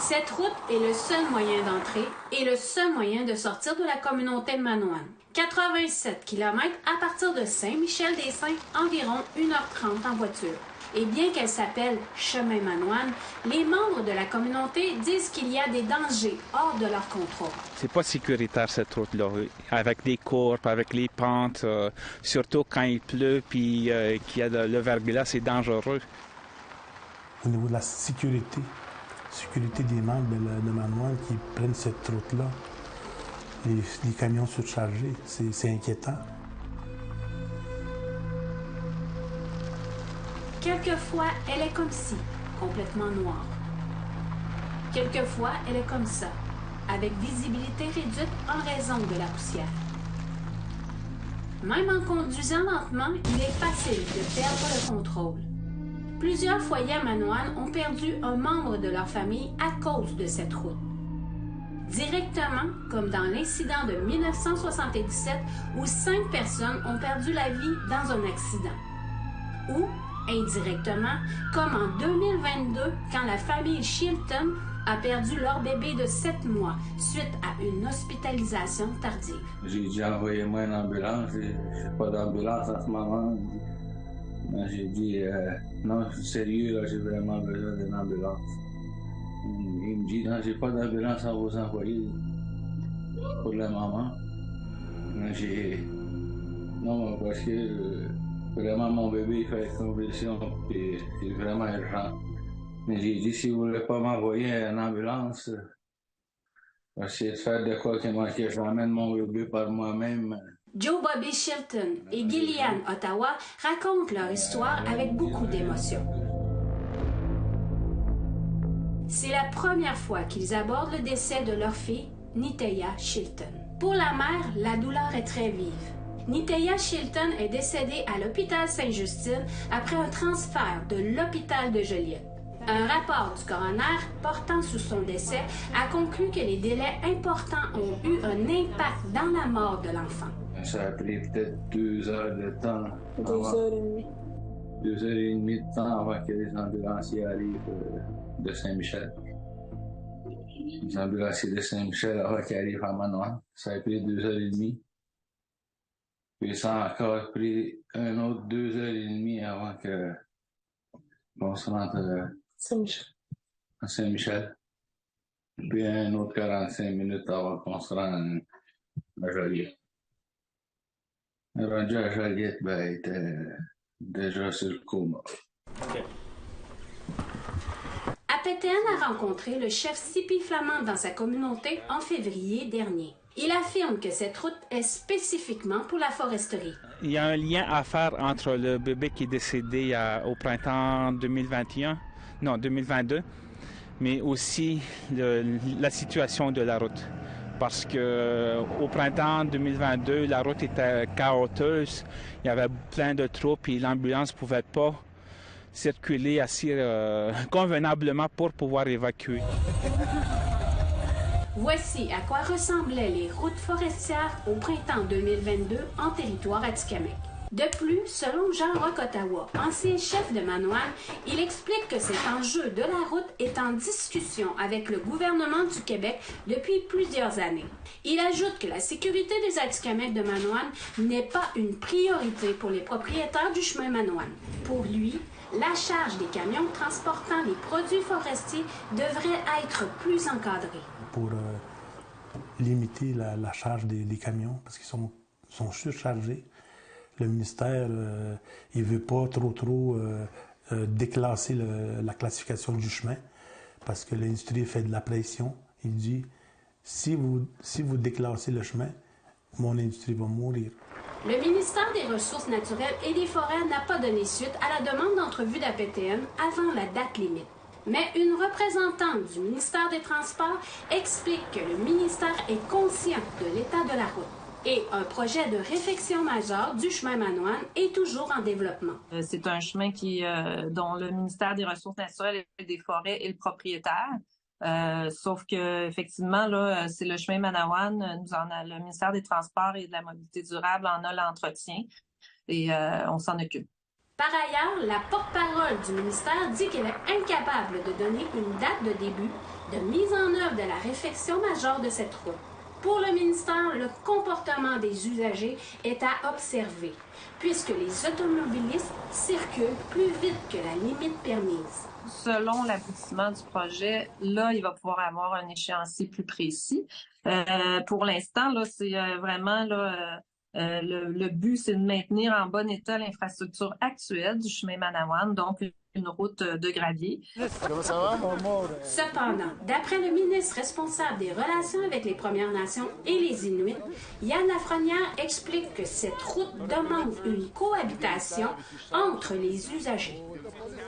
Cette route est le seul moyen d'entrer et le seul moyen de sortir de la communauté de Manoane. 87 km à partir de Saint-Michel-des-Saints, environ 1h30 en voiture. Et bien qu'elle s'appelle Chemin Manoane, les membres de la communauté disent qu'il y a des dangers hors de leur contrôle. C'est pas sécuritaire cette route-là, avec les courbes, avec les pentes, surtout quand il pleut puis qu'il y a le verglas, c'est dangereux. Au niveau de la sécurité des membres de Manoane qui prennent cette route-là, les camions surchargés, c'est inquiétant. Quelquefois, elle est comme ci, complètement noire. Quelquefois, elle est comme ça, avec visibilité réduite en raison de la poussière. Même en conduisant lentement, il est facile de perdre le contrôle. Plusieurs foyers à Manoane ont perdu un membre de leur famille à cause de cette route. Directement, comme dans l'incident de 1977 où 5 personnes ont perdu la vie dans un accident. Ou, indirectement, comme en 2022, quand la famille Chilton a perdu leur bébé de 7 mois suite à une hospitalisation tardive. J'ai dit envoyez-moi une ambulance, j'ai pas d'ambulance en ce moment. J'ai dit non, je suis sérieux, là, j'ai vraiment besoin d'une ambulance. Il me dit non, j'ai pas d'ambulance à vous envoyer pour le moment. Non, parce que vraiment mon bébé fait convulsion et c'est vraiment urgent. Mais j'ai dit si vous voulez pas m'envoyer une ambulance, je vais essayer de faire de quoi que j'emmène mon bébé par moi-même. Joe Bobby Chilton et Gillian Ottawa racontent leur histoire avec beaucoup d'émotion. C'est la première fois qu'ils abordent le décès de leur fille, Niteya Chilton. Pour la mère, la douleur est très vive. Niteya Chilton est décédée à l'hôpital Sainte-Justine après un transfert de l'hôpital de Joliette. Un rapport du coroner portant sur son décès a conclu que les délais importants ont eu un impact dans la mort de l'enfant. Ça a pris peut-être 2 heures de temps. 2 heures et demie. 2 heures et demie de temps avant que les ambulanciers arrivent de Saint-Michel. Les ambulanciers de Saint-Michel avant qu'ils arrivent à Manoane. Ça a pris 2 heures et demie. Puis ça a encore pris un autre 2 heures et demie avant qu'on se rende à Saint-Michel. Puis un autre 45 minutes avant qu'on se rende à Joliette. Rendu à Joliette, il était déjà sur le coma. Okay. APTN a rencontré le chef Sipi Flamand dans sa communauté en février dernier. Il affirme que cette route est spécifiquement pour la foresterie. Il y a un lien à faire entre le bébé qui est décédé au printemps 2022, mais aussi la situation de la route. Parce qu'au printemps 2022, la route était chaotique, il y avait plein de troupes et l'ambulance ne pouvait pas circuler assez convenablement pour pouvoir évacuer. Voici à quoi ressemblaient les routes forestières au printemps 2022 en territoire atikamekw. De plus, selon Jean-Roch Ottawa, ancien chef de Manoane, il explique que cet enjeu de la route est en discussion avec le gouvernement du Québec depuis plusieurs années. Il ajoute que la sécurité des Atikamekw de Manoane n'est pas une priorité pour les propriétaires du chemin Manoane. Pour lui, la charge des camions transportant les produits forestiers devrait être plus encadrée. Pour limiter la charge des camions, parce qu'ils sont surchargés, le ministère, il ne veut pas trop déclasser la classification du chemin, parce que l'industrie fait de la pression. Il dit, si vous déclassez le chemin, mon industrie va mourir. Le ministère des Ressources naturelles et des Forêts n'a pas donné suite à la demande d'entrevue d'APTN avant la date limite. Mais une représentante du ministère des Transports explique que le ministère est conscient de l'état de la route. Et un projet de réfection majeure du chemin Manoane est toujours en développement. C'est un chemin dont le ministère des Ressources naturelles et des Forêts est le propriétaire. Sauf que effectivement, là, c'est le chemin Manoane, le ministère des Transports et de la Mobilité durable en a l'entretien et on s'en occupe. Par ailleurs, la porte-parole du ministère dit qu'elle est incapable de donner une date de début de mise en œuvre de la réfection majeure de cette route. Pour le ministère, le comportement des usagers est à observer, puisque les automobilistes circulent plus vite que la limite permise. Selon l'aboutissement du projet, là, il va pouvoir avoir un échéancier plus précis. Pour l'instant, là, c'est vraiment là, le but, c'est de maintenir en bon état l'infrastructure actuelle du chemin Manawan, donc une route de gravier. Comment ça va? Cependant, d'après le ministre responsable des relations avec les Premières Nations et les Inuits, Yann Lafrenière explique que cette route demande une cohabitation entre les usagers.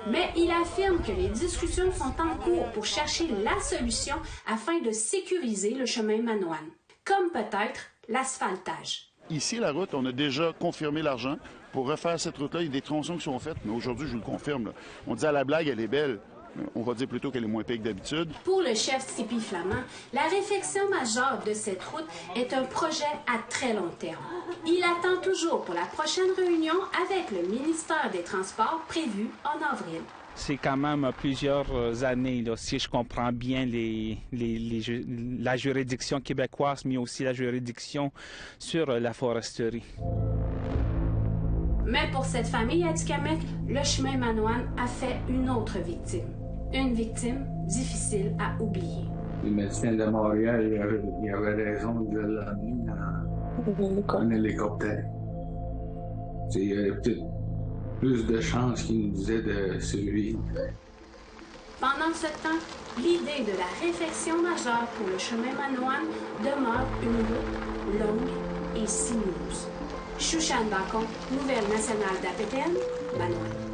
Mais il affirme que les discussions sont en cours pour chercher la solution afin de sécuriser le chemin Manawan, comme peut-être l'asphaltage. Ici, la route, on a déjà confirmé l'argent pour refaire cette route-là. Il y a des tronçons qui sont faites, mais aujourd'hui, je vous le confirme. Là. On dit à la blague, elle est belle. On va dire plutôt qu'elle est moins pire que d'habitude. Pour le chef Tsipi Flamand, la réfection majeure de cette route est un projet à très long terme. Il attend toujours pour la prochaine réunion avec le ministère des Transports prévue en avril. C'est quand même plusieurs années, là, si je comprends bien la juridiction québécoise, mais aussi la juridiction sur la foresterie. Mais pour cette famille Atikamekw, le chemin Manawan a fait une autre victime. Une victime difficile à oublier. Le médecin de Montréal, il avait raison de l'amener en hélicoptère. Il y avait peut-être plus de chances qu'il nous disait de survivre. Pendant ce temps, l'idée de la réfection majeure pour le chemin Manawan demeure une route longue et sinueuse. Chouchane Bacon, Nouvelle nationale d'APTN, Manawan.